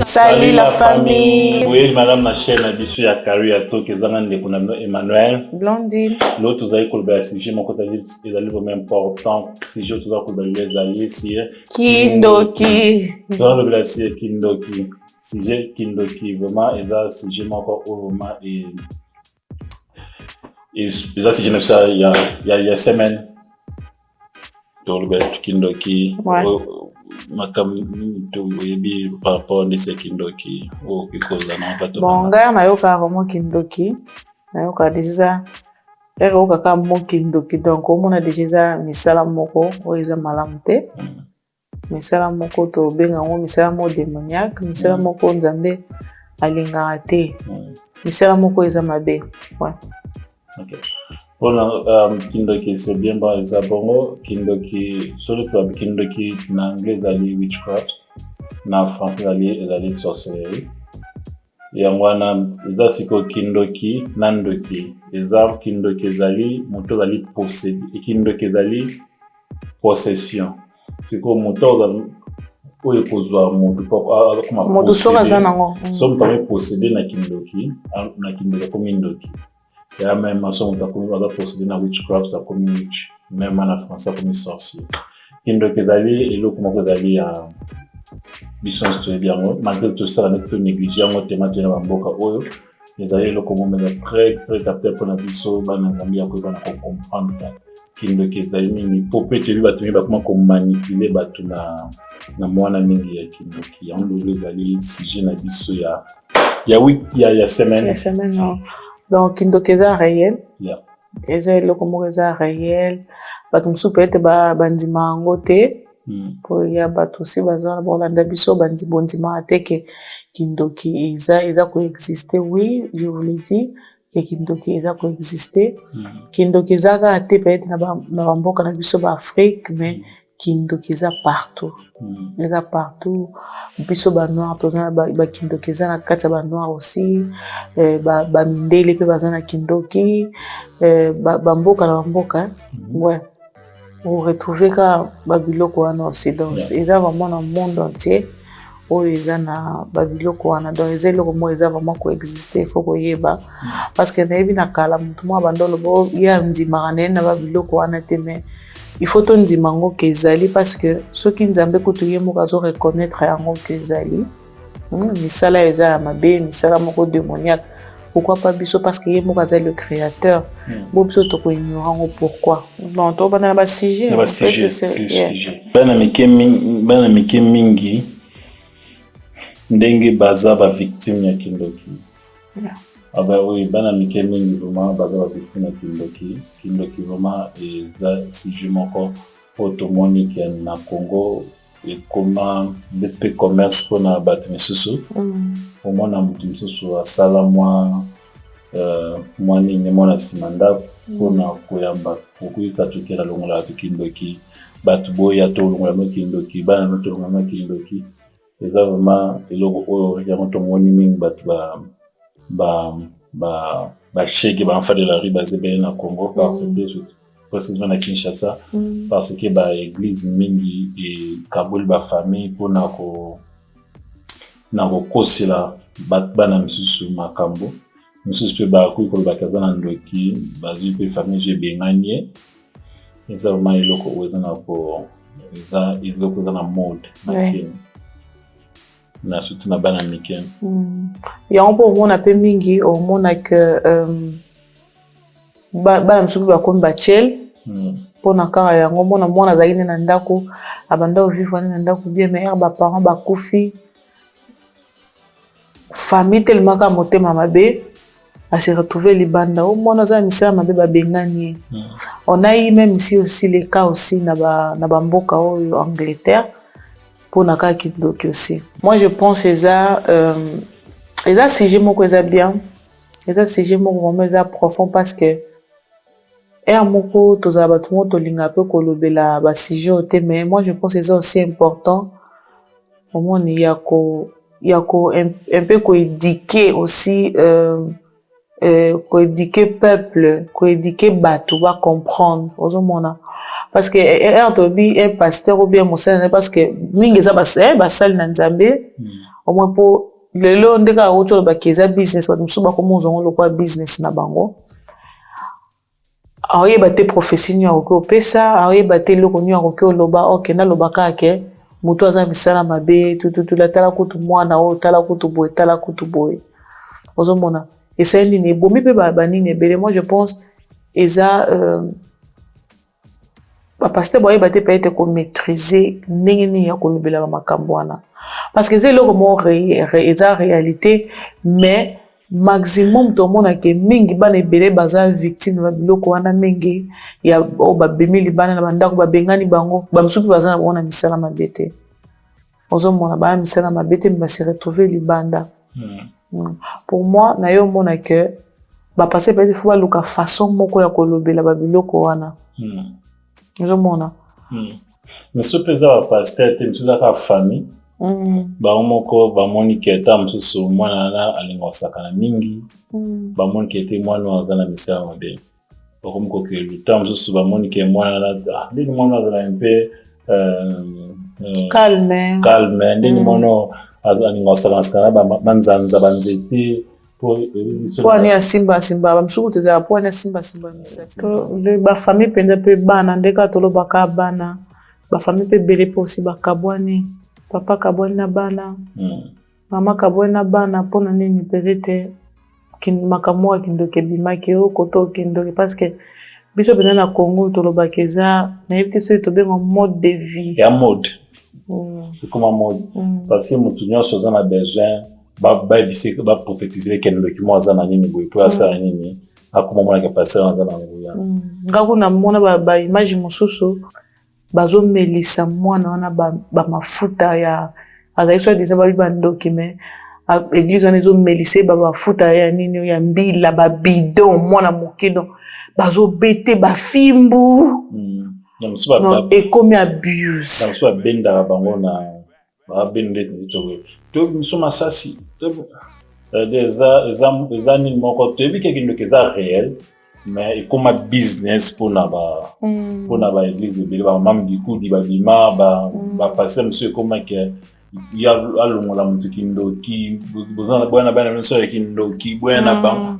Salut la famille. Oui, madame ma chaîne Abisu ya Career Talk ezanga ndeko na Emmanuel. Blondine. L'autre vous allez kolba sujet mon côté ezali vraiment important. Sujet tout ça kolba les alliés si Kindoki. Dans le glacier Kindoki. Sujet Kindoki vraiment eza sujet moko vraiment et eza sujet ne ça il y a semaine. Dans le glacier Kindoki. Ouais. Par rapport à ces Kindoki ou quelque bon gars nayoka vraiment Kindoki nayoka déjà nayoka kaka mo Kindoki donc on a déjà misala moko oza malamu te misala moko to benga ngo misala mo démoniaque misala moko nzambe alingaka te misala moko eza mabe ouais. Okay. Pour Kindoki, c'est bien bon, ça bon. Kindoki, sur le plan Kindoki, en anglais, c'est witchcraft, en français, c'est sorcellerie. Et en moi, c'est Kindoki, Nandoki. Exemple, Kindoki, c'est moto d'aller posséder. Et Kindoki, c'est possession. C'est comme moto où il faut voir moto soka zanango. Somme pas posséder na Kindoki comme Kindoki. Et là même on va procéder dans witchcraft à comme witch même en français comme sorcier Kindoki dali et le comment dali à mission c'est bien malgré tout ça n'est pas négligé on thématique na mboka oyo et d'ailleurs le comment mais très capté pour la biso bana zambia ko bana comprendre Kindoki dali ni popé te ba tumi ba comment manipuler ba tuna na mwana mingi ya Kindoki on le dali sujet na biso ya semaine non. Donc Kindoki eza réel. Yeah. Eza eloko moko eza réel. Bato mosusu peut-être bandima yango te. Po ya bato si baza bolanda biso bondima te ke Kindoki eza coexister. Oui, je vous l'ai dit que Kindoki eza coexister. Kindoki eza ka te peut-être na bamboka na biso ba Afrique mais Kindoki eza partout. Eza partout. Biso ba noir tozana ba Kindoki eza na kati ba noir aussi. Ba mindele pe bazana Kindoki. Ba mboka na mboka. Ouais. Vous retrouvez ka ba biloko wana aussi. Donc eza vraiment dans le monde entier. Oyo eza na ba biloko wana. Donc eza eloko mo eza vraiment coexister faut koyeba. Parce que na yebi na kala mutu mo bandolo bo ya ndimaka na ba biloko wana te mais il faut ton dimango kezali parce que ceux qui nzambe kutu yemo kazo reconnaître yango kezali misala eza ya mabe misala moko démoniaque pourquoi pas biso parce que yemo kaza le créateur bo biso to ko ignorer pourquoi bon to bana ba sujet bana mike mingi ndenge baza ba victime ya Kindoki ah ben oui, bana mike mingi vraiment baza ba victime ya Kindoki vraiment et si je m'encore automoni qui na Congo et comment d'être commerce pour na bato misusu au moins na mutu misusu asala moi ni mona simanda pour na koyamba kokuisa tukela longola to Kindoki bato boya to longola mo Kindoki bana to longola mo Kindoki eza vraiment eloko oyo yango to moni mingi bato ba chèque ba enfant de la rue basé na Congo parce que précisément na Kinshasa parce que ba église mingi et kabul ba famille pour na ko kosila bana misusu makambo misusu pe ba ku ko ba kazana ndoki ba pe famille je benganie eza vraiment eloko oza na ko eza eloko na mode na kin na surtout na bana miken ya on peut on appelle mingi au mona que bana msuku ba kon ba chel pona kara yango mona zaine na ndako abanda vivre na ndako bien mais ba parents ba kufi famille tellement ka motema mabe a se retrouver libanda au mona za misala mabe ba bengani on a eu même ici aussi les cas aussi na ba mboka au Angleterre pour naka Kindoki aussi. Moi je pense eza sujet moko eza bien. Eza sujet moko vraiment eza profond parce que moko tozala bato mo to linga pe kolobela ba sujet te mais moi je pense eza aussi important au moins il y a un peu éduquer aussi éduquer peuple, éduquer bato va comprendre ozomona parce que un pasteur ou bien monseigneur parce que mingi za basali na nzambe au moins pour lelo ndeka auto ba keza business ba musuba ko muzongo lokwa business na bango aoye ba te prophétie nyo ko pesa aoye ba te loko nyo ko loba okay na loba kake mutu aza misala mabe tutu la tala kutu mwana o tala kutu boy ozomona esa nini bomi pe ba nini bele moi je pense eza ba pasteur boye ba te peut-être ko maîtriser nini ya ko lobela ba makambo wana parce que c'est le moment eza réalité mais maximum to mona ke mingi bana ebele baza victime ba biloko wana mingi ya ba bemili bana na bandako ba bengani bango ba msupi baza na bona misala mabete ozomona ba misala mabete mais se retrouver libanda pour moi na yo mona que ba passer peut-être faut ba luka façon moko ya kolobela ba biloko wana ozomona mais ce pesa ba pasteur te msuza ka famille baomoko bamoni ke ata mosusu mwana na alinga osakana mingi bamoni ke te mwana aza na misala mabe bakomi kokelu ata mosusu bamoni ke mwana na ndeni mwana azala mpe calme ndeni mwana alinga osakana banzanza banzete pwani ya simba bamusuku tezala pwani ya simba misati bafamille mpenza mpe bana ndeka tolobaka bana bafamille mpe bele mpe osi bakabwani papa kabwani na bana mama kabwani na bana mpona nini peut-être makambo akindoki ebimaki okoto okindoki parce que biso pena na Congo tolobaka eza nayebi te soki tobenga mode de vie ya mode ekoma mode parce que motu nyonso aza na besoin bayebisi baprophétise ekendoki mo aza na nini boye mpo asala nini akoma monaka pasteur aza na nguya nga kuna mona baimage mosusu bazomelisa mwana wana bamafuta ya azali so disant babi bandoki me église wana ezomelisa bafuta ya nini ya mbila babidon mwana mokedo bazobete bafimbu ekomi abuse namosu babendaka bango na babende to miso masasi eza nini moko toyebi ke kindoki eza réel mais ekoma business mpona ba église ebele bamama bikudi babima bapase mosu ekomake ya alongola motu kindoki bwana bana miso ya kindoki bwana bango.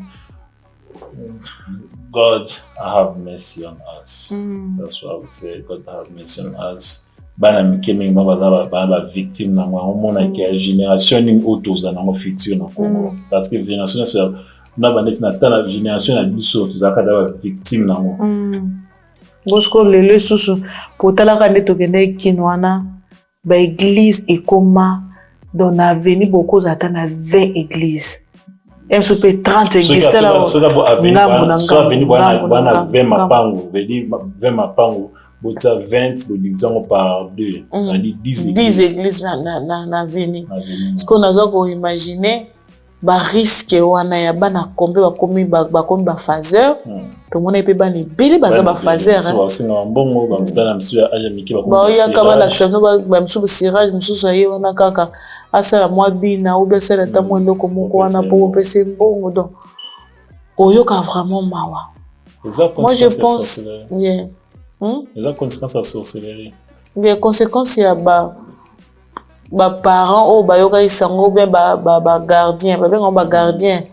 God have mercy on us. That's what I would say. God have mercy on us. Bana mikemi ba victime na mwa omona ke génération ni otoza na futur na Congo parce que génération ça na baneti na tana génération na biso tozaka da victime na mwa bosko lele susu potala ka ndeto kende kinwana ba église ekoma dans l'avenir beaucoup zata na 20 églises et sur 30 églises tala ngambo bana 20 mapango vedi 20 mapango bota 20 bodizango par 2 on dit 10 églises na avenir ce qu'on a zo imaginer ba risque wana ya bana kombe bakomi ba phaseur to mona pe bani bele baza ba phaseur so singa mbongo ba mtana msu ya aja miki bakomi ba ya kaba la ksano ba msu sirage msu aye wana kaka asala mwa bina ubesela ta mwa loko moko wana po pese mbongo donc oyoka vraiment mawa moi je pense yeah les conséquences à sorcellerie les conséquences ya ba parents ou ba yoka isango bien ba gardien ba gardien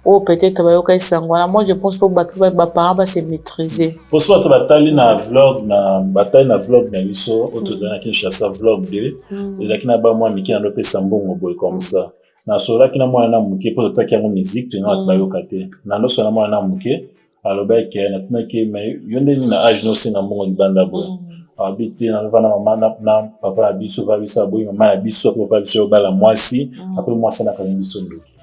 ou peut-être ba yoka isango moi je pense faut ba parents ba se maîtriser pour ça to batali na vlog na biso autodana Kinshasa vlog de ezakina ba moi miki na lopesa mbongo boy comme ça na sola kina moi na muke pour taki yango musique to na ba yoka te na ndo so na moi na muke alobeke na tunake mais yonde ni na age no singa mbongo libanda boy habité na vana mama na papa na biso ba biso boy mama na biso papa biso bala mwasi après mwasi na kangi biso ndoki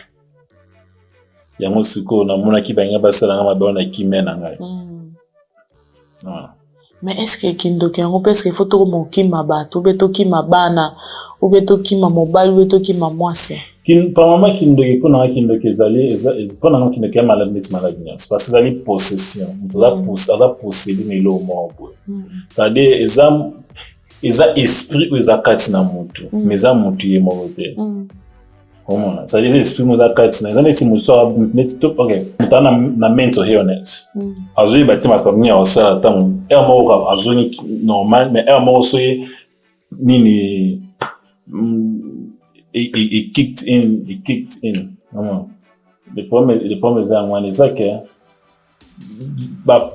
yango siko na mona ki banga basala ngama bana kimena ngai mais est-ce que kindoki yango parce qu'il faut to mo kima bato beto kima bana ou beto kima mobile ou beto kima mwasi par moment kindoki pona kindoki ezali pona ngo kindoki malade malade parce que ezali possession za posséder mais lo mo boy c'est-à-dire eza esprit ou eza kati na mutu mais za mutu ye mo te comment ça dit esprit mo za kati na eza neti muso neti top okay mutana na mental illness azui batima comme nya osala tango mo ka azuni normal mais mo so nini it kicked in. Le problème est en ça que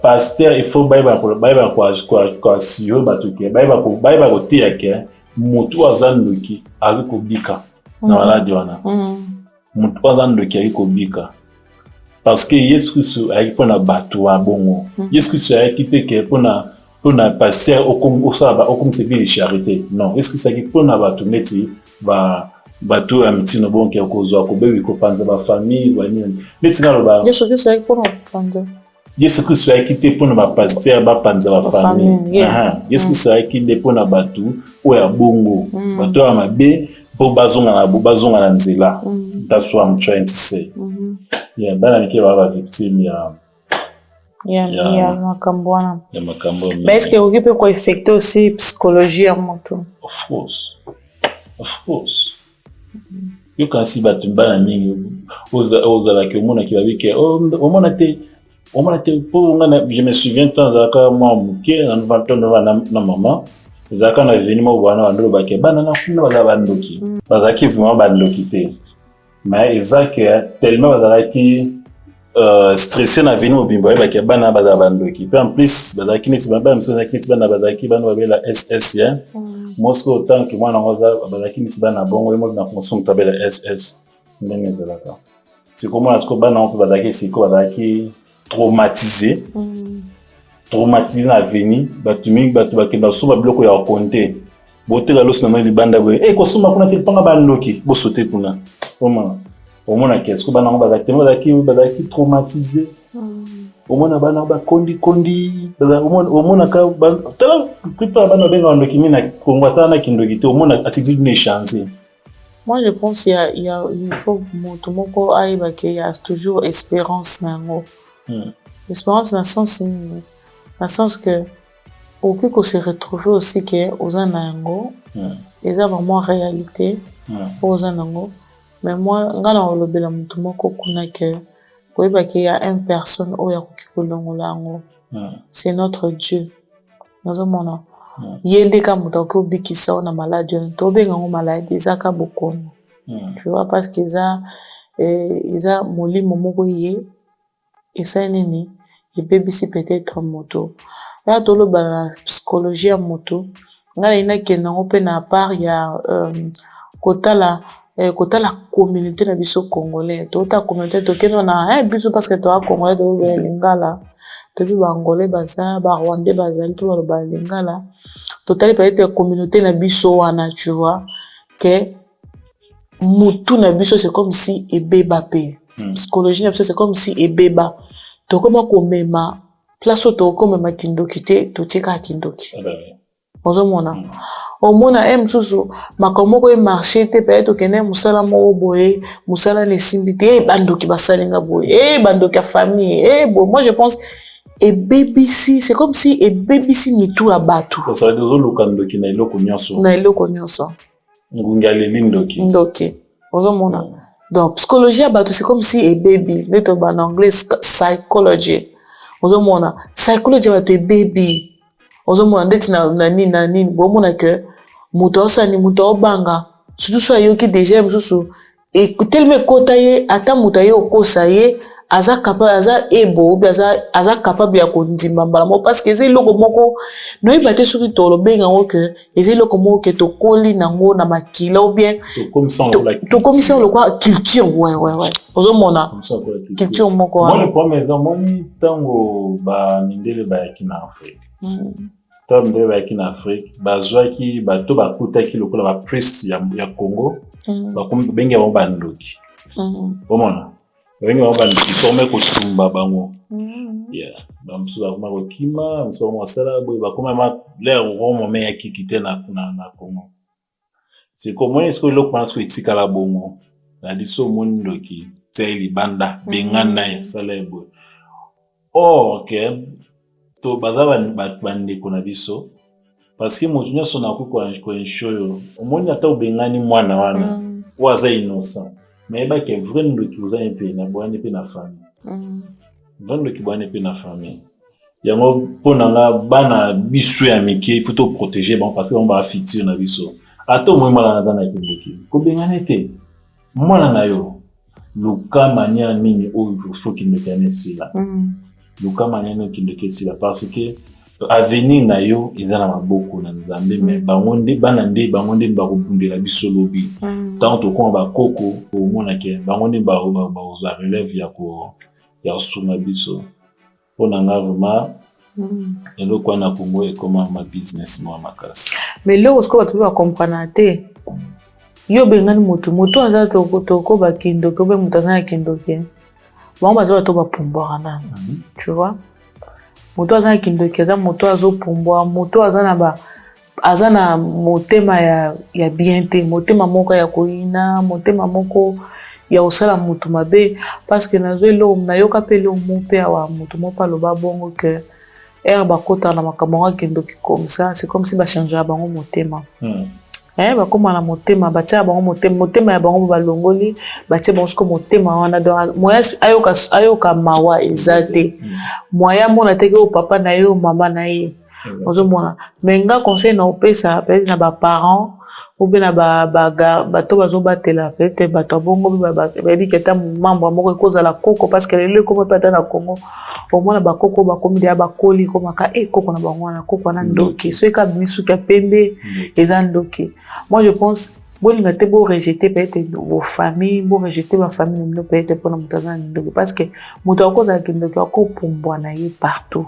pasteur il faut quoi si yo batuke ko tia ke mutu azandoki ari ko bika na radio wana mutu azandoki ari ko bika parce que Yesu Christ a pona batu wa bongo Yesu Christ a quitté que pona pasteur okom service de charité non Yesu Christ a pona batu neti batu amitino bonke okozwa ko bewi ko panza ba famille ba nini neti ngalo ba Yesu Christ a pona panza Yesu Christ a quitté pour na pasteur ba panza ba famille Yesu Christ a quitté pour na batu o ya bongo batu ya mabe po bazonga na nzela that's what I'm trying to say yeah bana nike ba victime ya makambo wana ya makambo mais est-ce que okipe ko affecter aussi psychologie ya moto of course you can see batu bana mingi oza la que mona ki ba bike o mona te pour ngana je me souviens tant zaka moi muke na 29 na mama zaka na veni mo bwana wandolo bake bana na funa baza bandoki bazaki vraiment bandoki te mais ezaka tellement bazaki stressé na veni obimbo bake bana baza bandoki puis en plus bazaki neti bana msonaki neti bana bazaki bana babela SS ya Moscow autant que moi na ngoza bazaki neti bana bongo mo na consommer tabela SS ndenge zalaka c'est comment est-ce que bana on peut bazaki siko bazaki traumatisé na veni batu bakenda soba biloko ya konte botela losi na libanda boye ko soma kuna telpanga bandoki bosote kuna omona qu'est-ce que bana bazaki traumatisé omona bana ba kondi omona ka tala kupa bana benga bandoki mina kongwata na kindoki te omona attitude ne changer. Moi je pense il faut moto moko aiba que il y a toujours espérance nango. L'espérance dans le sens que aucun qu'on se retrouve aussi que aux anango et ça vraiment réalité aux anango mais moi ngana olobela mutu moko kuna que koyeba qu'il y a une personne au ya kokikolongolango c'est notre Dieu nous omona yende ka mutu ko bikisa na maladie to benga ngo maladie zaka bokono tu vois parce que ça molimo moko ye et ça nini et baby si peut-être moto là tout le la psychologie ya moto ngala ina kenango pe na part ya kota la communauté na biso congolais to ta communauté to keno na biso parce que to a congolais to lingala to bi bangolais baza ba rwandais bazali to ba lingala total peut-être communauté na biso wana tu vois que mutu na biso c'est comme si ebeba pe psychologie na biso c'est comme si ebeba to koma komema place to komema kindoki te to tika kindoki ozomona omona msusu makamoko e marché te peut-être kene musala mo boye musala ne simbité bandoki basalinga boye bandoki ya famille bon moi je pense et BBC c'est comme si et BBC mitu abatu ça veut dire lokandoki na iloko nyonso ngungaleli ndoki ozomona donc psychologie abatu c'est comme si et baby neto ba en anglais psychology ozomona psychology abatu et baby ozomona ndeti na nini bomona que muto osani muto obanga surtout so ayoki déjà mususu et tellement kota ye ata muto ye okosa ye aza capable aza ebo ou aza capable ya kondima mbala mo parce que c'est loko moko no ibate soki to lobenga ngo que c'est loko moko que to koli nango na makila ou bien to commission le quoi culture ouais ozomona culture moko moi le premier exemple tango ba mindele ba yakina Afrique tom de ba yakina Afrique bazwaki bato bakutaki lokola ba priest ya Congo bakombe bengi ba bandoki omona wengi wamba ndiforme kotumba bango yeah bamsu ba kuma kokima mso mo sala boy ba kuma ma l'air romo me ya kikite na Congo c'est comment est-ce que le pense que etika la bongo na diso mondo ki tseli banda bengana ya sala boy OK to bazaba bande kona biso parce que motu nyoso na ko enshoyo omoni ata ubengani mwana wana waza innocent mais ba ke vraiment le qui vous a un peu na boane pe na famille vraiment le qui boane pe na famille yango ponanga bana biso ya mike il faut to protéger bon parce que on va futur na biso ato mwana na dana kindoki ko bengane te mwana na yo luka mania nini o faut kindoki anesila luka mania no kindoki sila parce que avenir na yo ezana maboko na Nzambe mais bangonde bana nde bangonde ba kubundela biso lobi tant to ko ba koko au mona ke bangonde ba za relève ya suma biso pona nga vraiment eloko na Congo e comme ma business mo makasi mais là ce que tu vas comprendre te yo bengani moto aza to ba kindo ko be mutazana kindo ke ba bazo to ba pumbwa na tu vois moto aza kindoki aza moto azopumbwa moto aza na motema ya bien te motema moko ya koina motema moko ya osala mutu mabe parce que nazo nayoka pe lo mpe awa mutu mopa loba bongo que bakota na makambo ya kindoki comme ça c'est comme si ba changer bango motema bakoma na motema batia bango motema ya bango balongoli batia bango ko motema wana donc moya ayoka mawa ezate moya mona teke o papa na yo mama na ye ozo mona menga conseil na opesa peut na ba parents ou bien na bato bazo batela peut bato bongo ba bi keta membre moko cause la koko parce que le ko pata na Congo au moins ba koko ba komi dia ba koli ko maka koko na bango na koko na ndoki so ka bisu ka pembe ezandoki. Moi je pense bon ngate bo rejeter peut-être vos familles bo rejeter ma famille no peut-être pour na mutazana ndoki parce que muto akoza kindoki akopumbwa na ye partout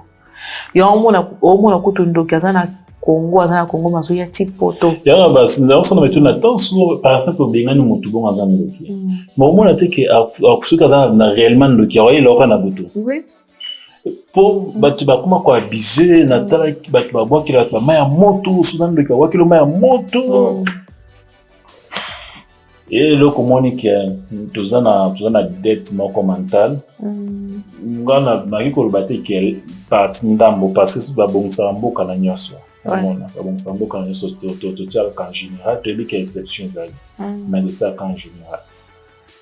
ya omona kutu ndoki azana Congo mazo ya tipoto ya basi ndaso na metuna tanso par exemple bengani mutu bon azana ndoki mais au moins te que akusuka azana na réellement ndoki ya ile okana butu oui po batu bakuma ko abiser na tala batu babwakila ba maya moto suzana ndoki bakilo maya moto et le komoni ke tozana dette moko mentale ngana magiko lobate ke part ndambo parce que ba bongsa mboka na nyoso mona ba bongsa mboka na nyoso to tia en général te bi ke exception zali mais de ça en général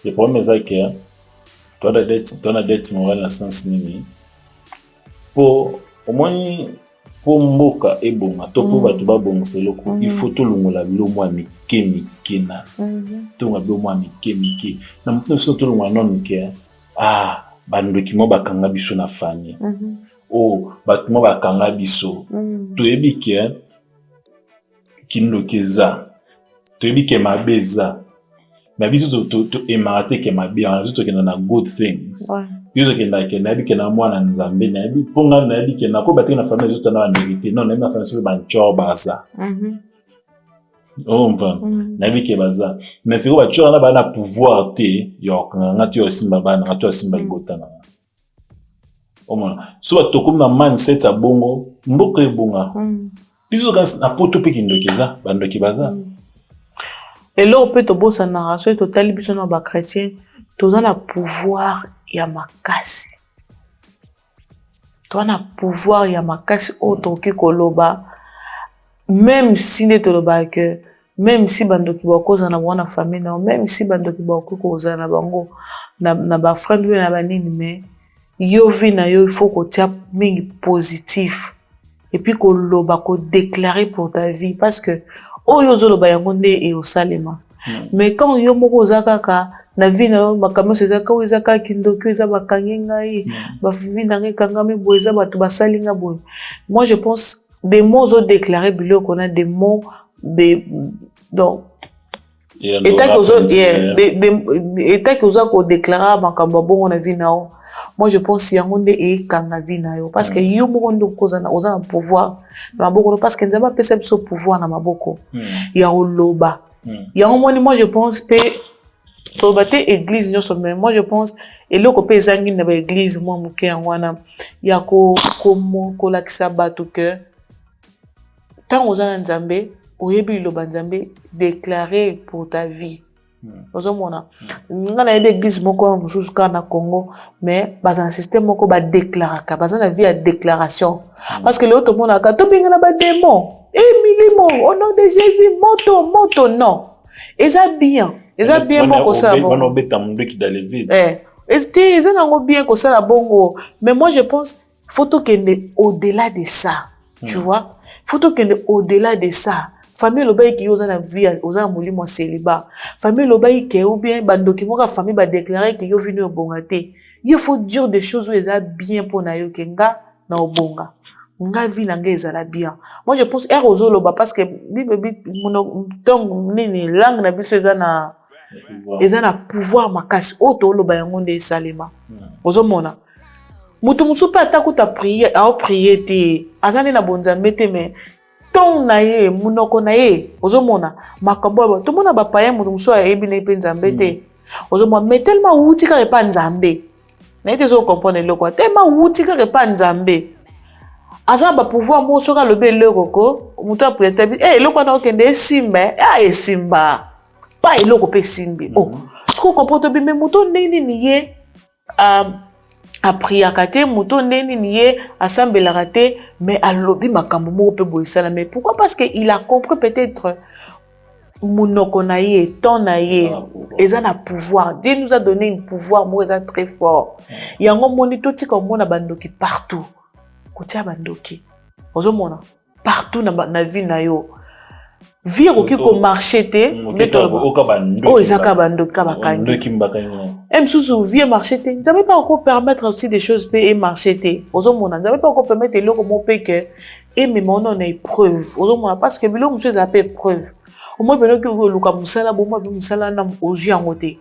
le problème c'est que toi dette morale na sens nini po au moins po mboka ebonga to po batu ba bongsa loko il faut to longola bilo mwa mikena tonga bilo mwa mikemike na mtu so to longola non ke bandoki mo bakanga biso na fanye batu mo bakanga biso to ebike kindokeza to ebike mabeza mais biso to emarate ke mabia biso to kena na good things biso kena ebike na mwana Nzambe na ebi ponga na ebike na ko batiki na famille zo tana na vérité non na famille so ba nchobaza na ebike baza mais c'est ko ba chora na ba na pouvoir te yo ngati yo simba bana ngati yo simba libotana so batoko na mindset ya bongo mboka ebonga biso na poto pe kindokeza bandoki baza elo pe to bosa na raso to tali biso na ba chrétien toza na pouvoir ya makasi to na pouvoir ya makasi otoki koloba même si ne to loba que même si bandoki bakoza na wana famille na même si bandoki bakoza na bango na ba friend na ba nini mais yo vi na yo il faut que tu mingi positif et puis ko loba ko déclarer pour ta vie parce que oyo zo loba yango nde e osalema mais quand yo moko zakaka na vie na yo makambo sezaka o ezaka kindoki eza bakangenga yi ba vie na ngeka me boeza batu basalinga boy. Moi je pense des mots au déclarer bilo qu'on a des mots donc état que oza ko déclarer makambo bongo na vie na yo. Moi je pense yango nde e kanga vie na yo parce que yo moko ndo koza na oza na pouvoir na maboko parce que nzamba pesa biso pouvoir na maboko ya oloba yango moni. Moi je pense pe to baté église nyo sommet. Moi je pense eloko pe zangi na ba église moi moke yango wana ya ko lakisa bato que tant oza na Nzambe oyebi loba Nzambe déclarer pour ta vie. Ozomona ngana ebe église moko mususu ka na Congo mais basa un système moko ba déclaraka basa na vie à déclaration parce que le autre mona ka to binga na ba démon milimo au nom de Jésus moto non eza bien moko ça bon on obeta mundu ki dans le vide eza nango bien ko ça la bongo mais moi je pense faut to kende au-delà de ça tu vois faut to kende au-delà de ça famille lobai ki oza na vie oza na molimo célibat famille lobai ke ou bien bandoki moka famille ba déclarer que yo vini obonga te il faut dire des choses où eza bien pour na yo kenga na obonga nga vie na nga ezala bien moi je pense ozo loba parce que mon donc nini langue na biso eza na pouvoir makasi oto loba yango nde salema ozo mona mutu musupa atakuta prier a prier te azali na bonzambe te mais ton na ye munoko na ye ozomona makambo to mona ba paye mutu muso ya ebi na pe nzambe te ozomona mais tellement wuti ka pa nzambe na ite zo comprendre le quoi tellement wuti ka pa nzambe aza ba pouvoir mo soka lobe le koko mutu a prier te eloko na okende simba esimba pa eloko pe simbi ce qu'on comprend bien mais mutu nini ni ye a priaka te moto ndeni niye asambelaka te mais alobi makambo moko pe boisala mais pourquoi parce que il a compris peut-être monoko na ye ton na ye eza na pouvoir Dieu nous a donné un pouvoir moko eza très fort yango moni to tika mona bandoki partout kotia bandoki ozomona partout na vie na yo vie ko ko marcher te ezaka bandoki ka bakangi Msusu vie marcher te nzambe pas encore permettre aussi des choses et marcher te ozomona nzambe pas encore permettre eloko mo pe que et même on a épreuve ozomona parce que biloko musu eza pe épreuve au moins beno ki luka musala bo mo musala na ozu yango te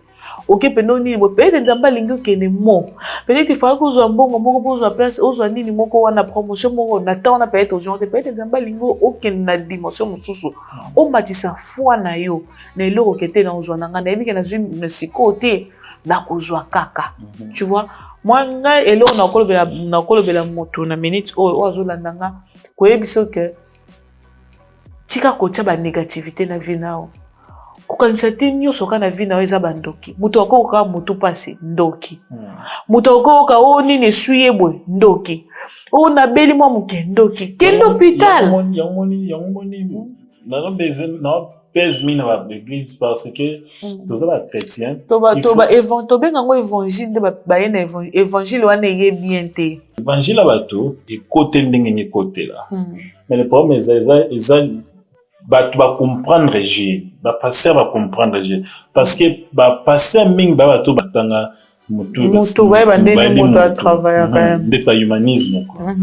OK peno ni bo pe nzambe lingi ke ne mo peut-être il faut que ozo mbongo moko po ozo place ozo nini moko wana promotion moko na temps na peut-être ozo peut-être nzambe lingi OK na dimension mususu o matisa foi na yo na eloko kete na ozo na ngana ebi ke na zwi na sikote na kozwa kaka tu vois moi nga elo na kolobela moto na minute o azolanda nga koyebiso ke tika kotia ba négativité na vie nao kokanisa te nyonso ka na vie nao eza bandoki moto akoka moto pasi ndoki moto akoka o nini suye boy ndoki o na beli mwa muke ndoki kendo hôpital pèse mine à l'église parce que tous les chrétiens toba bengango évangile de ba ena évangile wana ye bien te évangile bato et côté ndenge ni côté là mais le problème est ba tu vas comprendre Dieu ba passer va comprendre Dieu parce que ba passer ming ba bato batanga mutu ba bandeni mutu a travailler quand même d'être humanisme quoi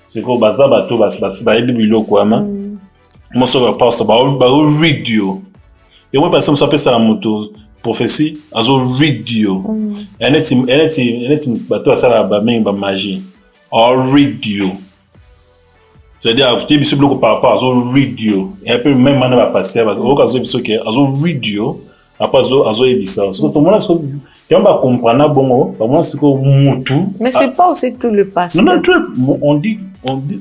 c'est quoi baza bato ba ebi biloko ama moi ça va pas ça ba radio et moi parce que ça peut ça moto prophétie azo radio et bato ça ba main ba magie radio c'est-à-dire tu biso bloco par rapport azo radio et un peu même mana va passer au cas où biso que azo radio après azo ebisa parce que tout le monde tu vas comprendre bongo comment c'est que mutu mais c'est pas aussi tout le passé non on dit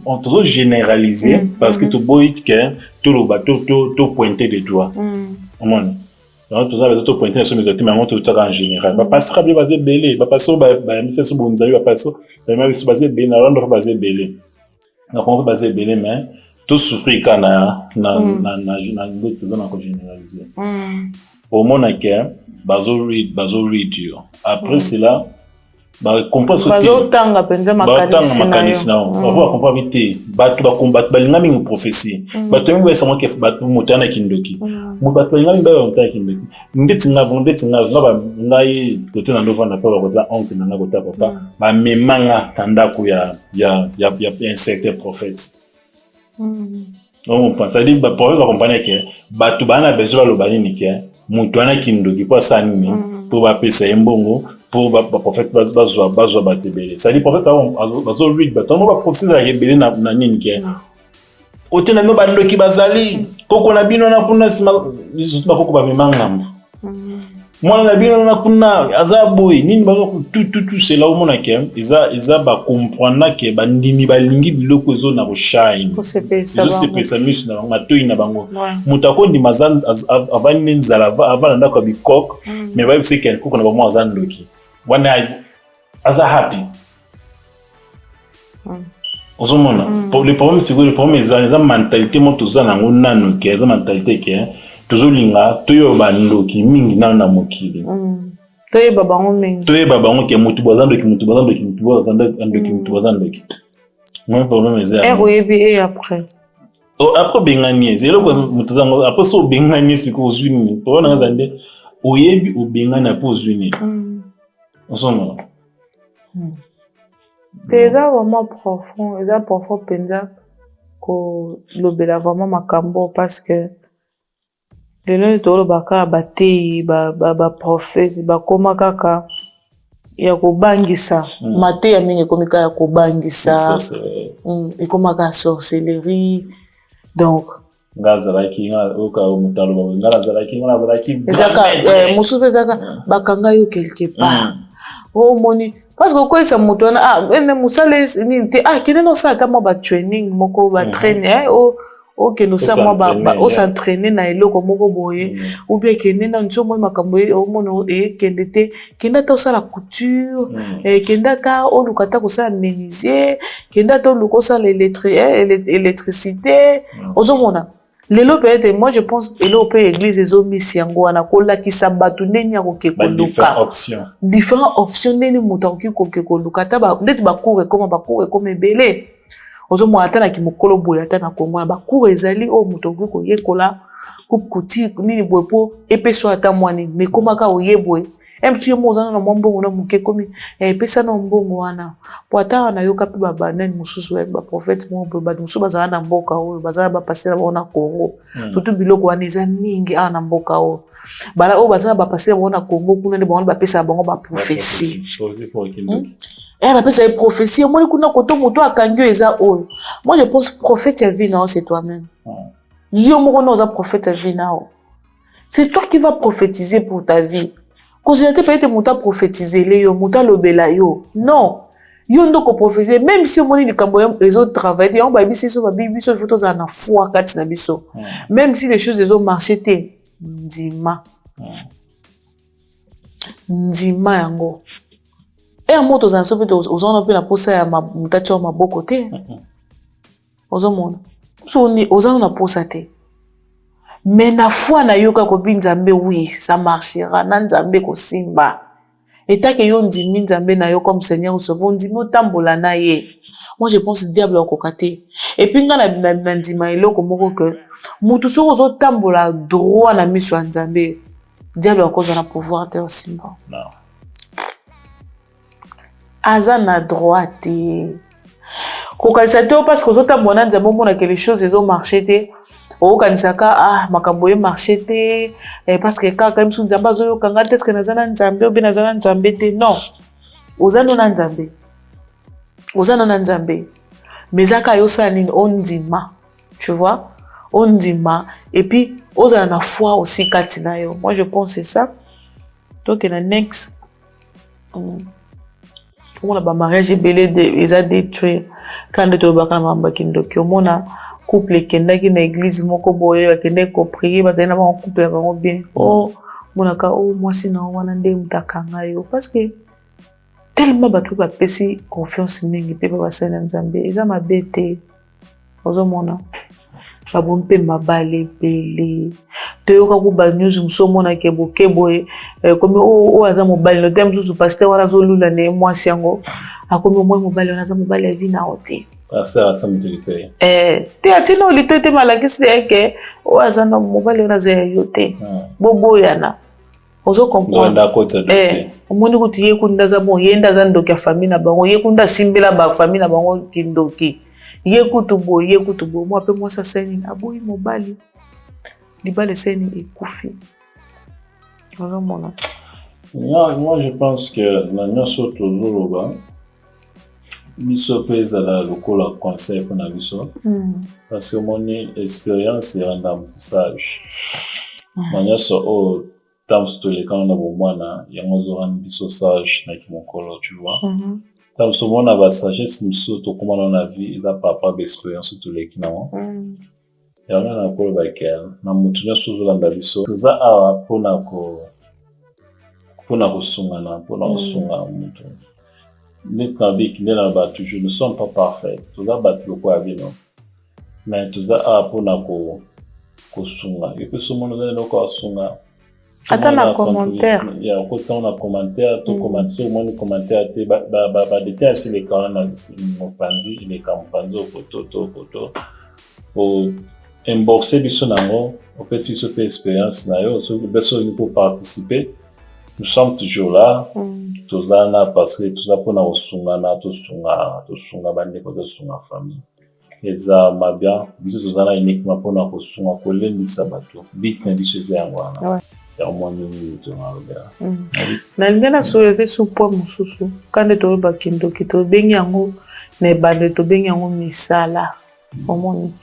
on trop généraliser parce que tu boy que tout le bateau tout pointer des doigts on donc tout ça les autres pointer sur mes actes mais on tout ça en général va passer bien basé belé va passer ba mise sur bonzaï va passer même si basé belé na rendre basé belé donc on va basé belé mais tout souffrir kana na tout ça on généraliser au moment que bazo read après cela ba comprendre ce bazo tanga penza makanisi na on comprend vite batu ba combattre balinga mingi prophétie batu mingi basema ke batu mutana kindoki mu batu balinga mingi ba mutana kindoki ndeti nga ba ngai kote na ndova na pa ba kota oncle na ngota papa ba memanga tandako ya un certain prophète on pense ça dit ba pour comprendre que batu bana besoin lo bani ke mutu ana kindoki kwa sanini pour ba pesa mbongo pour ba prophète bazwa batebele ça dit prophète bazo read bato ba prophétie la rebele na nini ke otena no bandoki bazali koko na bino na kuna sima juste koko ba memanga mwana na bino na kuna azaboy nini bazo tout c'est là où mon akem isa ba comprendre que bandimi balingi biloko zo na shine c'est ça mission na matoi na bango mutako ndi mazan avani nzala avana ndako bikok mais ba c'est quel koko na ba mo azandoki wana aza happy ozomona le problème c'est que le problème est la mentalité mo tozana ngona no ke la mentalité ke tozolinga toyo bandoki mingi na mokili toyeba bango ke mutu bazandoki mon problème est et après après bengani c'est le mutazango après so bengani siko ozuni to na zande oyebi obengana po ozuni osoma c'est vraiment profond et profond penza ko lobela vraiment makambo parce que lelo to lobaka batei ba prophète ba koma kaka ya kobangisa mate ya mingi komika ya kobangisa ekomaka sorcellerie donc ngazalaki oka mutalo ngazalaki ezaka mususu ezaka bakanga yo quelque part moni parce que quoi ça moto na musale ni te kene no sa ta mo ba training moko ba trainer que nous sommes au s'entraîner na eloko moko boye ou bien kende na nzo mo makambo o mono kende te kenda to sa la couture kenda ta o lukata ko sa menuisier kenda to luko sa l'électricité ozomona lelo peut-être moi je pense elo pe église ezo misiango wana kola ki sabatu nenya ko ke koluka différentes options neni muta ko ke koluka ta ba ndeti ba cours comme belé ozomona ata na kimokolo boye ata na Kongo na ba cours ezali o muto ko yekola coupe couture nini boye po epeso ata mwani mais komaka oyeboye MC mozana na mbongo na muke komi pesa na mbongo wana po ata na yoka pe baba nani mususu ba prophète mo ba mususu bazala na mboka oyo bazala ba passer na Kongo surtout biloko wana eza mingi na mboka oyo bala o bazala ba passer na Kongo kuna ne ba pesa bango ba prophétie ba pesa prophétie moi kuna koto moto akangio eza oyo moi je pense prophète ya vie non c'est toi-même yo moko no za prophète ya vie nao c'est toi qui vas prophétiser pour ta vie. Considérez peut-être muta prophétiser les yo muta lobela yo non yo ndoko prophétiser même si on dit kambo les autres travaillent on ba biso so ba biso photos na foi kati na biso même si les choses ont marché te ndima yango moto za so peut ozona pe na posa ya mutachi wa maboko te ozomona so ni ozana na posa te. Mais na foi na yoka ko binzambe oui ça marchera na nzambe ko simba eta ke yo ndimi nzambe na yo comme Seigneur recevons ndimi otambola na ye moi je pense diable okokate et puis nga na ndima eloko moko que mutu soko zo tambola droit na miso ya nzambe diable akoza na pouvoir te osimba non aza na droit te kokalisa te parce que zo tambola nzambe mona que les choses ezo marché te okanisaka makambo ye marché te parce que kaka msu nzambe azoyokanga te eske naza na nzambe obe naza na nzambe te non oza no na nzambe mais ezaka yosala nini ondima tu vois ondima et puis ozala na foi aussi kati na yo moi je pense c'est ça donc na next omona bamariage ebele eza détruire quand nde tolobaka na mamba kindoki omona couple kendaki na église moko boye bakende ko prier bazali na ba couple ya bango bien monaka mwasi na wana nde mutakanga yo parce que tellement bato bapesi confiance mingi pe basali na nzambe eza mabe te ozomona babon mpe mabale ebele toyoka kuba news musomona ke boke boye komi aza mobali no te mosusu pasteur wana azolula ne mwasi yango akomi omoi mobali wana aza mobali ya vi na o te te atina olito te malakisi eke oyo aza na mobali wana aza ya yo te boboyana ozo comprendre omoni kuti ye kundi aza bon ye nde aza ndoki ya famille na bango ye kundi asimbela bafamille na bango kindoki ye kutu boye mwa mpe mwasi asali aboyi mobali libala esali ekufi ozomona. Moi je pense que na nyonso tozoloba biso mpe ezala lokola conseil mpona biso parce que moni expérience eranda motu sage na nyonso oyo ntango mosusu tolekana na bomwana yango ozoranda biso sage na kimokolo tu vois ntango mosusu omona basagesse mosusu tokomana na vie eza par rapport baexpérience toleki nango yango na kolobake na motu nyonso ozolanda biso toza awa mpona kosungana mpona kosunga motu neti na biki nde na bato je ne sommes pas parfaits toza bato lokola bino mais toza awa mpona kosunga epe somona oza eloko asunga ata na commentaire ya kotisango na commentaire to commentaire omoni commentaire te badetail esi elekana na mopanzi eleka mopanzi okoto to okoto au inboxer biso nango au fait biso pe expérience na yo so beso ni pour participer nous sommes toujours là tozana parce que tout ça pour na osungana tosunga bande ko tosunga famille eza mabia biso tozana uniquement pour na kosunga kolendisa bato bit na biso eza ngwana ya mwani tonga na lingana soulever sous point mususu quand to ba kindoki to bengi yango na bande to bengi yango misala omoni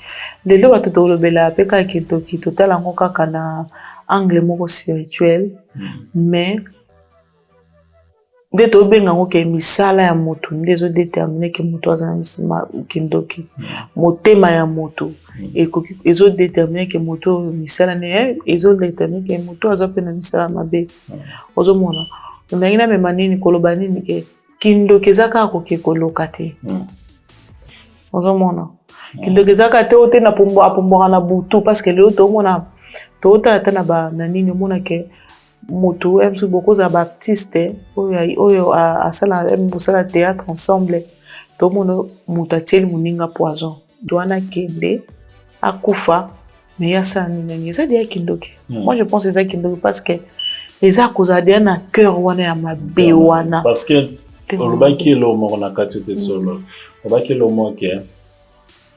lelo bato tolobela pe ka kindoki totala ngo kaka na angle moko spirituel mais de to benga ngo ke misala ya moto ndezo déterminer ke moto azana misima kindoki motema ya moto ekoki ezo déterminer ke moto misala ne ezo déterminer ke moto azapena misala mabe ozo mona ndangina me manini koloba nini ke kindoki zaka ko ke koloka te ozo mona kindoki zaka te ote na pombo na butu parce que le to mona to ta na ba na nini mona ke moto emsu beaucoup za baptiste oyo asala mbusala théâtre ensemble to mono mutacheli muninga poison doana kende akufa mais yasa nini ça dia kindoki moi je pense ça kindoki parce que les a cause de na cœur wana ya mabe wana parce que olobaki lo mo na kati te solo olobaki lo mo ke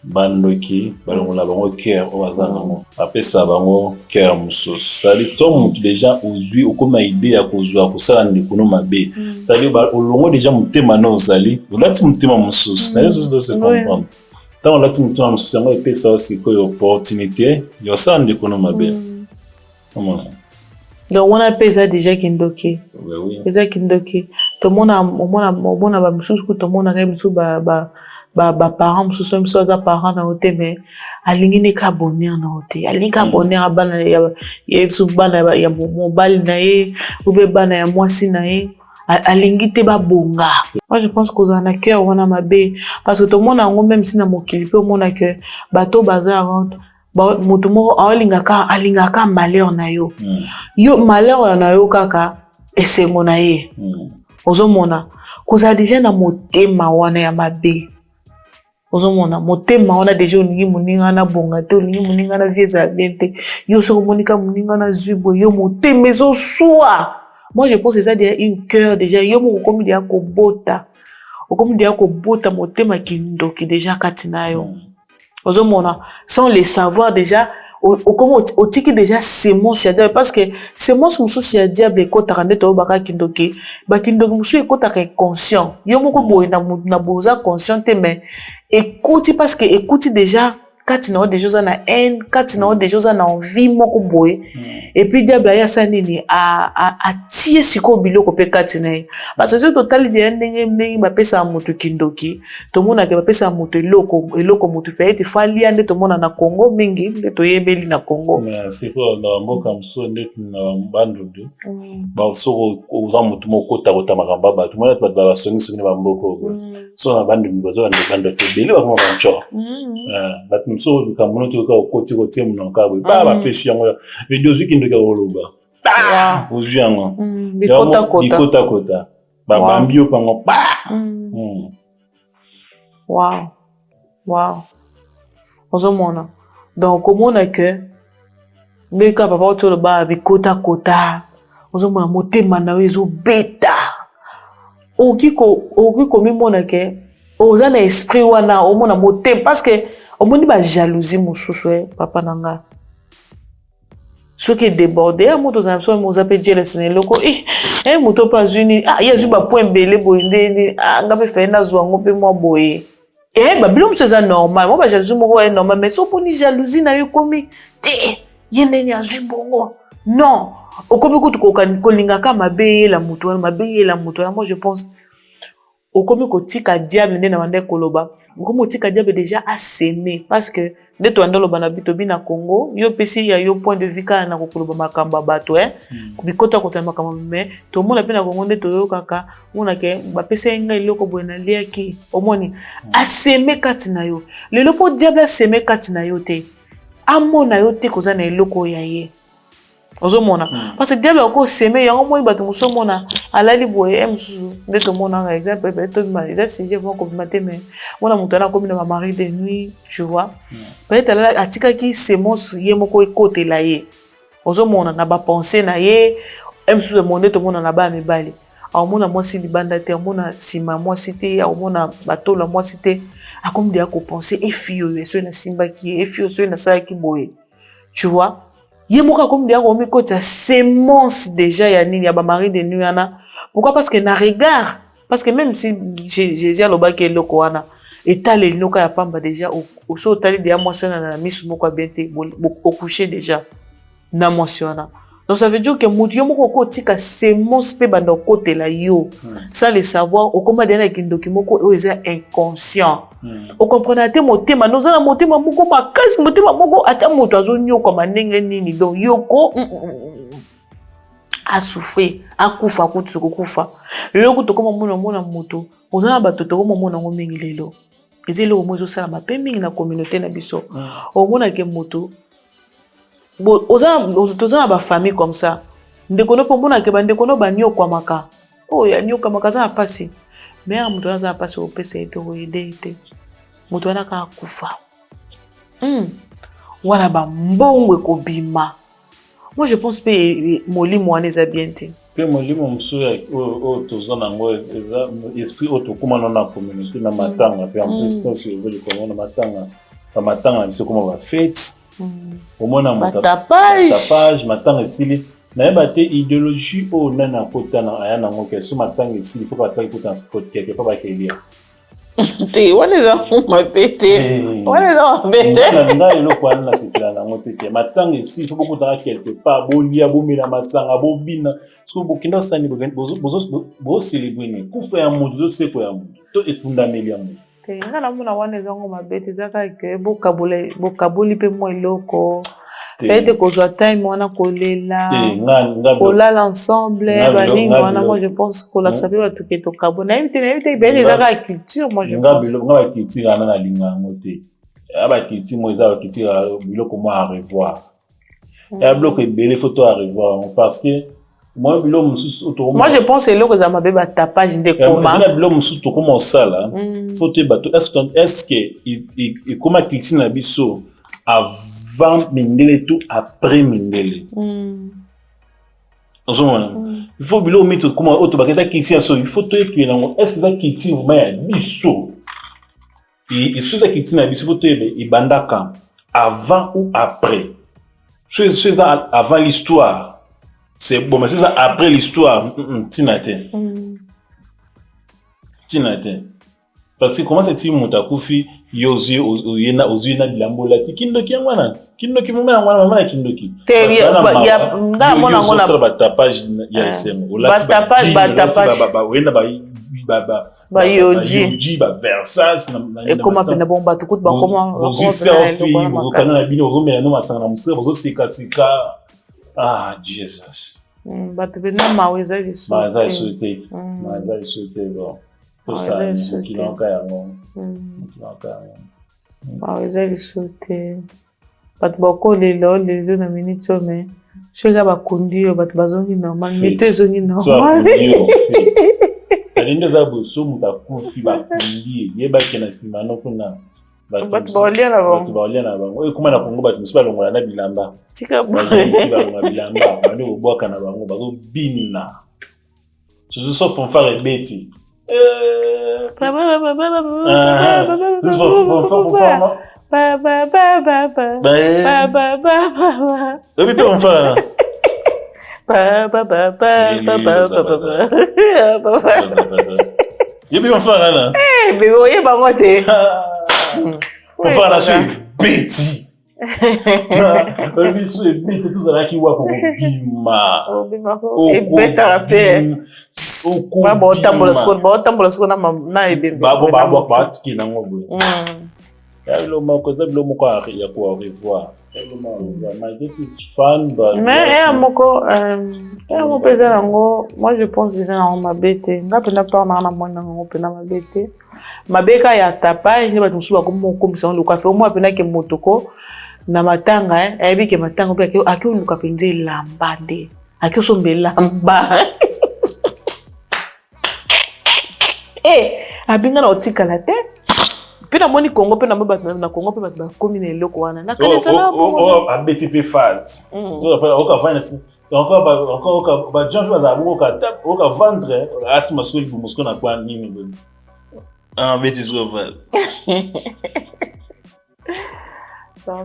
bandoki balongola bango cœur o bazanga mo apesa bango cœur mususu ça l'histoire mutu déjà ozui okoma idée ya kozwa kosala ndikuno mabe ça dit olongo déjà mutema na ozali olati mutema mususu na yesu do se comprendre tant olati mutema mususu ngo epesa aussi ko opportunité yo sala ndikuno mabe comment donc on a pesa déjà kindoki oui pesa kindoki to mona ba mususu ko to mona ka mususu ba parents mususu mususu za parents na hote mais alingi ne ka bonheur na hote alingi ka bonheur bana ya subana ya mobile na ye ou be bana ya mwasi na ye alingi te ba bonga. Moi je pense qu'on a cœur on a mabe parce que tout le monde a même si na mokili pe mona que bateau bazar moto moko alingaka malheur na yo yo malheur na yo kaka esengo na ye ozomona koza déjà na motema wana ya mabe ozomona motema wana déjà olingi moninga na bonga te olingi moninga na vieza bien te yo soko monika moninga na zubo yo motema ezosua. Moi je pense que ça déjà une cœur déjà yo moko komi déjà kobota motema kindoki déjà katina yo ozomona sans les savoir déjà comment otiki déjà semence ya diable parce que semence mususu ya diable ekotaka nde to baka kindoki bakindoki mususu ekotaka conscient yo moko boye na boza conscient te mais ekoti parce que ekoti déjà kati na des choses na haine kati na des choses na envie moko boye et puis diable ya sa nini a tie siko biloko pe kati na parce que total de ndenge ba pesa moto kindoki to mona ke ba pesa moto eloko moto fait te fali ande to mona na Congo mingi nde to yebeli na Congo mais c'est quoi na mboka mso nde na bandudu ba so oza moto moko kota makamba ba to mona to ba songi ba mboko so na bandudu bazo na banda te bele ba koma bancho ba so kamono to ka koti mno ka ba pesi yango video zikindoka oloba oziango bikota ba bambio pango wow ozomona donc komona que beka papa to ba bikota ozomona motema na wezo beta okiko mimona ke oza na esprit wana omona motema parce que omoni ba jalousie mususu papa nanga soki débordé moto za so mo zape jealous ne loko moto pas uni yezu ba point belé boyende ngabe fe na zo ngo pe mo boye ba bilom c'est normal moi ba jalousie mo est normal mais so poni jalousie na yo komi te yende ni azu bongo non okomi ko kolinga ka mabe la moto moi je pense okomi ko tika diable ne na mande koloba okomi tika diable déjà a s'aimer parce que de to andolo bana bitobi na Congo yo pesi ya yo point de vue kana na kokoloba makamba bato kubikota kota makamba mais to mona pe na Congo de to yo kaka mona ke ba pesi nga iloko boena liaki omoni a s'aimer katina yo lelo po diable a s'aimer katina yo te amona yo te koza na iloko ya ye ozomona parce que diable ko seme yango moi bato musomona alali boye msusu nde tomona exemple peut-être ça sujet vont complémenter mais mona mutana comme na mari de nuit tu vois peut-être là atika ki semence ye moko ekotela ye ozomona na ba penser na ye msusu monde tomona na ba mibali aomona mwasi libanda te aomona sima mwasi te aomona batola mwasi te akomi dia ko penser efio yeso na simba ki efio so na sa ki boye tu vois ye moka comme dia ko mi ko ta semence déjà ya nini ya ba mari de nuit ana pourquoi parce que na regard parce que même si Jésus aloba ke loko wana etale linoka ya pamba déjà au so tali dia mwasi na misu moko bien te au coucher déjà na mwasi wana. Donc ça veut dire que mutu yo moko ko tika semence pe bando côté la yo sans le savoir au comment dernier kindoki moko o eza inconscient. Au comprenez te motema nous na motema moko makasi motema moko ata mutu azonyo kwa manenge nini donc yoko a souffrir a kufa kutu kufa lelo kuto koma mona mutu ozana batoto koma mona ngomingi lelo ezelo mozo sala mapemi na communauté na biso o mona ke mutu bon ozana ba famille comme ça ndekono pomona ke bande kono banyo kwa maka ya nyoka maka za pasi mais mutu anaza pasi o pesa eto o edete mutu anaka kufa wala ba mbongwe ko bima. Moi je pense que molimo aneza bien te pe molimo msuya o tozana ngo esprit otokuma na communauté na matanga pe en plus quand c'est le comment na matanga c'est comment va fête au moins na tapage matanga esili na yeba te idéologie o nana kotana aya na ngoke so matanga esili faut pas faire kotana sport quelque pas ba kelia te waneza mapete waneza mapete na ilo kwa na sikila na ngote matanga esili faut beaucoup dans quelque part bolia bomela masanga bobina so bokinda sani bo célébrer kufa ya mutu seko ya mutu to ekundameli ya mutu nga na mona waneza ngo mabete zaka ke bokaboli pe mo iloko peut-être ko joie time wana kolela kolala ensemble balingi wana moi je pense ko la savoir ba tuke to kabo na invité ben zaka culture moi je pense nga culture ana na linga ngote aba culture mo za culture biloko mo à revoir ya bloc ebele photo à revoir parce que moi je pense que l'eau que ça m'a fait tapage de coma. C'est l'homme surtout comment ça là. Faut te battre. Est-ce que il comment Christine Abisso avant Mindele tout après Mindele. Il faut bilo mettre comment auto baketa Christine so il faut te que est-ce que ça Christine vraiment Abisso. Et ce ça Christine Abisso faut te il bandaka avant ou après. C'est ça avant l'histoire. C'est bon, mais c'est ça après l'histoire. Tinate. Parce que comment c'est-il Moutakufi, Yosi, Oyena, Bilambola, Kindoki, Kindoki, Mama, Kindoki. Il y a un tapage, il y a un tapage, Yoji, Versas, et comment on a bon battu, comment on ah, Jesus. But we know Maweza is so. Maza is so terrible. Maweza is so terrible. But bako lelo na minute me. Shega bakundi yo but bazongi normal. Mito zongi normal. Alindo za boso mutakufi bakundi yeba kena simano kuna. But baolia na bango. Oyo kuma na Kongo batu musiba longola na bilamba. Tika bilamba. Bani obwaka na bango bazo bina. Je so font faire beti. Pour faire la suite, bêtis. Le biso est bête tout à qui wa pour bima. Et bête à paix. Ba bo tambola sko na ebembe. Ba ki na ngobo. Ya lo moko za lo moko ya ko revoir. Mais mon pèse moi je pense que c'est un mabete. Nga pena pas na mwana ngo pena mabete. Mabeka ya tapage ne ba tumusuba comme ça le café moi pena ke motoko. na matanga ayebi ke matanga pe aki oluka penze lamba nde aki osombe lamba abinga na otikala te pe na moni Congo pe na mobata na Congo pe bato bakomi na eloko wana na kanisa na abeti pe fat encore ba gens va oka vendre asima soli bu musko na kwa nini beti zo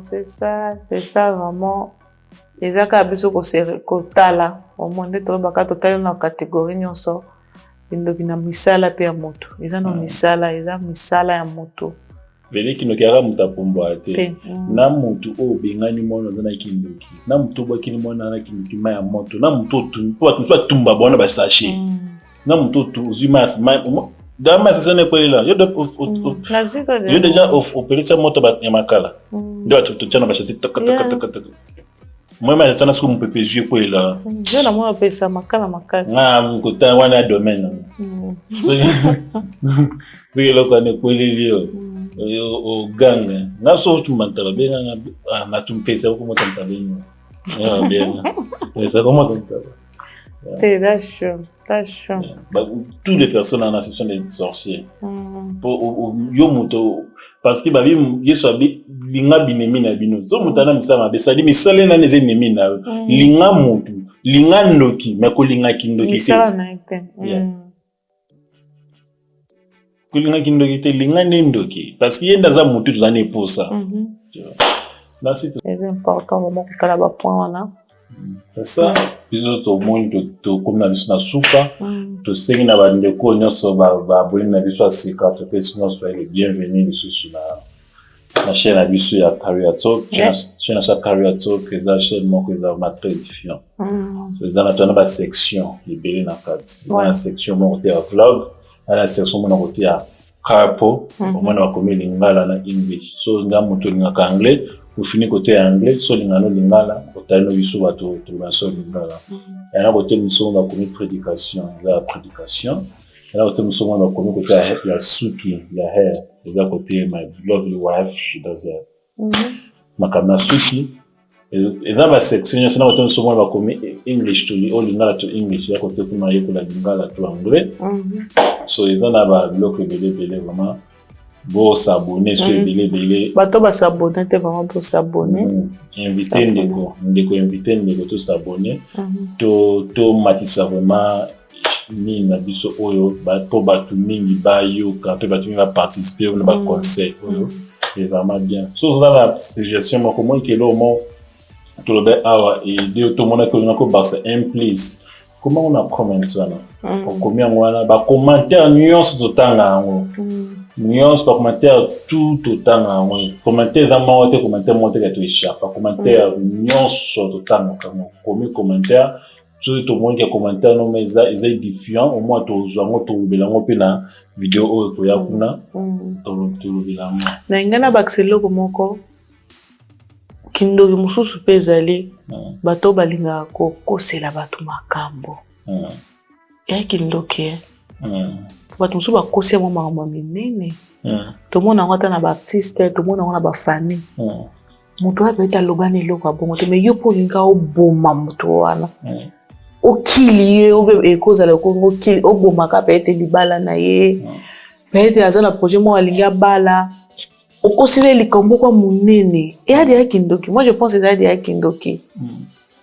c'est ça vraiment ezaka biso ko tala au monde to baka total na catégorie nyonso indoki na misala pe ya moto eza no misala ya moto bele kinoki ara mutapombo ate na mutu o bengani mona na kindoki na mutu ba kini mona na kindoki ma ya moto na mutu tu tumba bona ba sachet na mutu tu uzimas dama sasa ne kwela yo déjà opérer ça moto ba makala ndio tu tena ba chasser tak moi mais ça na sku mpepe jeu kwela ndio na mwa pesa makala makasi mkuta wana domaine vile kwa ne kwelilio o ganga na so tu mantala benga na tumpesa ko mo tantabeni bien ça comment tantaba toutes les personnes en association des sorciers pour yomuto parce que babi yeso abi linga binemi na bino so mutana misama be sadi misale na neze nemi na linga mutu linga ndoki meko linga kindoki misala na ite kulinga kindoki te linga ndoki parce que yenda za mutu tuzane posa là c'est important vraiment que kala ba point wana c'est ça biso to monde to comme na biso na suka to sengi na bandeko nyonso ba boli na biso asika to pe sino soyez les bienvenus sur la chaîne à biso ya Career Talk chaîne sa Career Talk eza chaîne moko eza ma très différent eza na tona ba section libéré na kati na section moko te ya vlog na section moko te ya crapo mona ba komi lingala na English so ngamu to ngaka anglais au fini côté anglais so lingano lingala otano biso bato to baso lingala yana côté miso ba komi prédication yana côté miso ba komi côté ya suki ya hair eza côté my lovely wife she does that makama suki eza ba section sana côté miso ba komi English to lingala to English ya côté kuma yeko la lingala to anglais so eza na ba bloc belé vraiment bon s'abonner sur belé bato ba s'abonner te vraiment pour s'abonner inviter ndeko to s'abonner to matisa vraiment ni na biso oyo bato mingi ba yo quand bato mingi va participer on ba conseil oyo c'est vraiment bien so là la suggestion moi comment que le mot to le awa et de tout monde que on ko c'est un place comment on a comment ça là combien on ba commentaire nuance to tanga ngo nuance par commentaire tout autant commentaire dans moi commentaire monter que tu échappe commentaire nuance autant comme commentaire tout le monde qui commentaire non mais ça est différent au moins to zo to belango pe na vidéo o to ya kuna to belango na ngana baxelo komoko kindoki mususu pe zali bato balinga ko kosela bato makambo kindoki bato mususu bakosi yango makambo minene tomona yango ata na baartiste tomona yango na bafamille moto ape ete alobani eloko ya bongo te mais yo mpo olinga oboma moto wana okili ye ekozala okili obomaka pe ete libala na ye pe ete aza na projet moko alingi abala okosila likambo kwa monene eyadi ya kindoki moi je pense ezayadi ya kindoki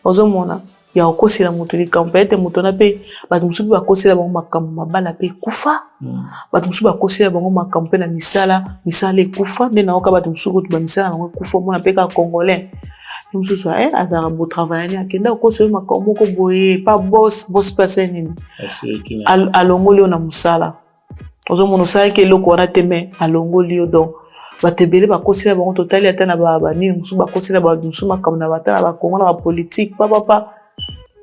ozomona ya okosila moto likambo pe ete moto na pe bato mosusu bakosila bango makambo mabala pe ekufa bato mosusu bakosila bango makambo mpe na misala ekufa nde naoka bato mosusu kutu bamisala bango ekufa omona mpe kaka congolais mosusu azalaka botravaillani akenda okosila makambo moko boye pa boss person nini alongoli yo na mosala ozomona osalaki eloko wana te me alongoli yo donc bato ebele bakosila bango totali ata na banini mosusu bakosila bato mosusu makambo na bata na bakongo na bapolitike papapa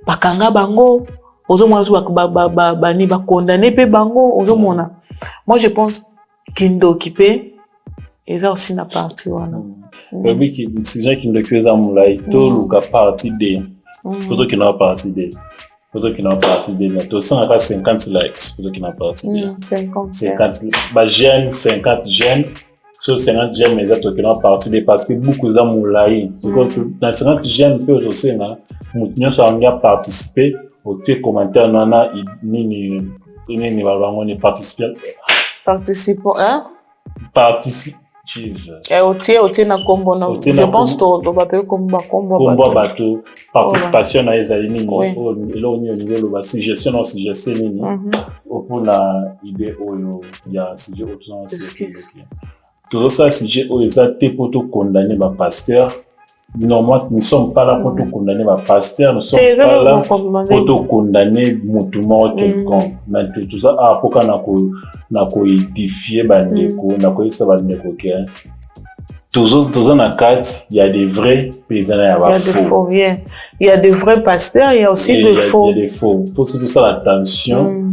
bakanga bango ozomona so bani bakondane pe bango ozomona moi je pense kindoki pe eza aussi na partie wana oui qui si gens qui ndoki eza mulai to luka partie de photo qui na partie de na to 150 likes photo qui na partie de 50 ba jeune 50 jeunes sur 50 j'aime les autres qui ont parti parce que beaucoup de gens moulaï. C'est comme dans 50 j'aime peu aussi là. Nous sommes participer au tes commentaires nana ni on est participant hein participe Jesus otie na kombo na je pense to bato kombo bato participation na ezali nini elo ni niveau ba suggestion non suggestion nini pour la idée oyo ya sujet autant tout ça sujet oyo ça te pour te condamner ba pasteur. Normalement, nous ne sommes pas là pour te condamner ma pasteur, nous sommes pas là pour te condamner mutumo quelconque. Mais tout ça, pour qu'on a édifié bandeko, on a quoi ça bandeko que toujours dans la carte, il y a des vrais paysans, il y a des faux. Il y a des vrais pasteurs, il y a aussi des faux. Il y a des faux. Faut surtout ça l'attention.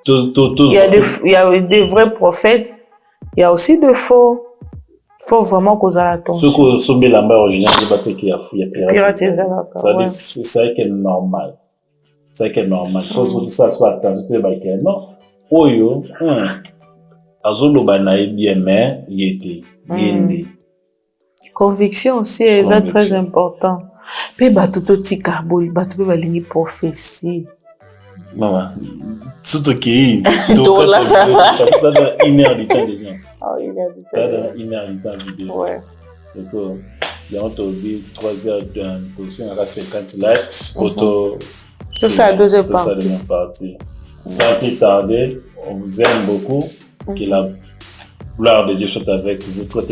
Il y a des vrais prophètes, il y a aussi des faux. Faut vraiment causer attention. Ce que sont les lambas originales, c'est pas qu'il y a fouillé piratisé. C'est ça qui est normal. C'est ça qui est normal. Faut surtout ça soit attention. Non. Oyo, azolo banaï bien mais il était bien. Conviction aussi est très important. Mais batuto tikaboli, batuto balingi prophétie. Maman, surtout qui donc parce que une heure du temps déjà. Ah, il a dit ça. Une heure du temps vidéo. Ouais. Donc, il y a autour de 3 heures de aussi on a 50 likes. Auto. Tout ça, deuxième partie. Tout ça, deuxième partie. Sans plus tarder, on vous aime beaucoup. Que la gloire de Dieu soit avec vous. Votre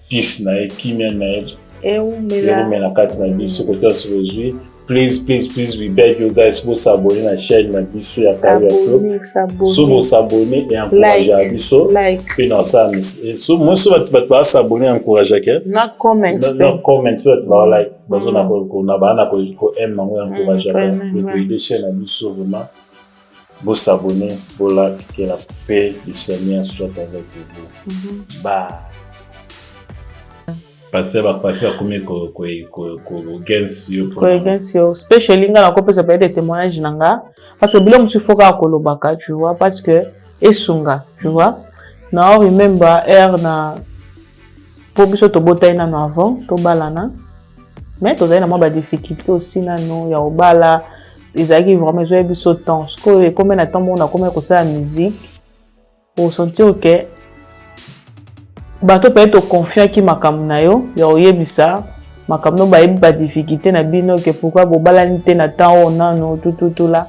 fils naïf, qui mène naïf. Et où mais la carte naïf, ce côté sur aujourd'hui. Please, we beg you guys to s'abonner à la chaîne na biso ya Kariato. So vous s'abonner et encourager à biso. Puis non ça so moi so va s'abonner encourager que. Na comment. Na comment so va like. Bazo na ko na ba na ko aime na encourager que de chaîne na biso vraiment. Vous s'abonner, vous like, que la paix du Seigneur soit avec vous. Bye. Passer comme against you especially nga na ko pesa peut-être témoignage nanga parce que bilo musu foka kolobaka tu vois parce que esunga tu vois na remember na po biso to bota ina no avant to balana mais to na mo ba difficulté aussi na no ya obala ezaki vraiment je biso temps ko e comme na temps on a comme ko ça musique pour sentir que bato peut être confiant ki makambo na yo ya oyebisa makambo no ba difficulté na bino que pourquoi bobalani te na temps on a no tout là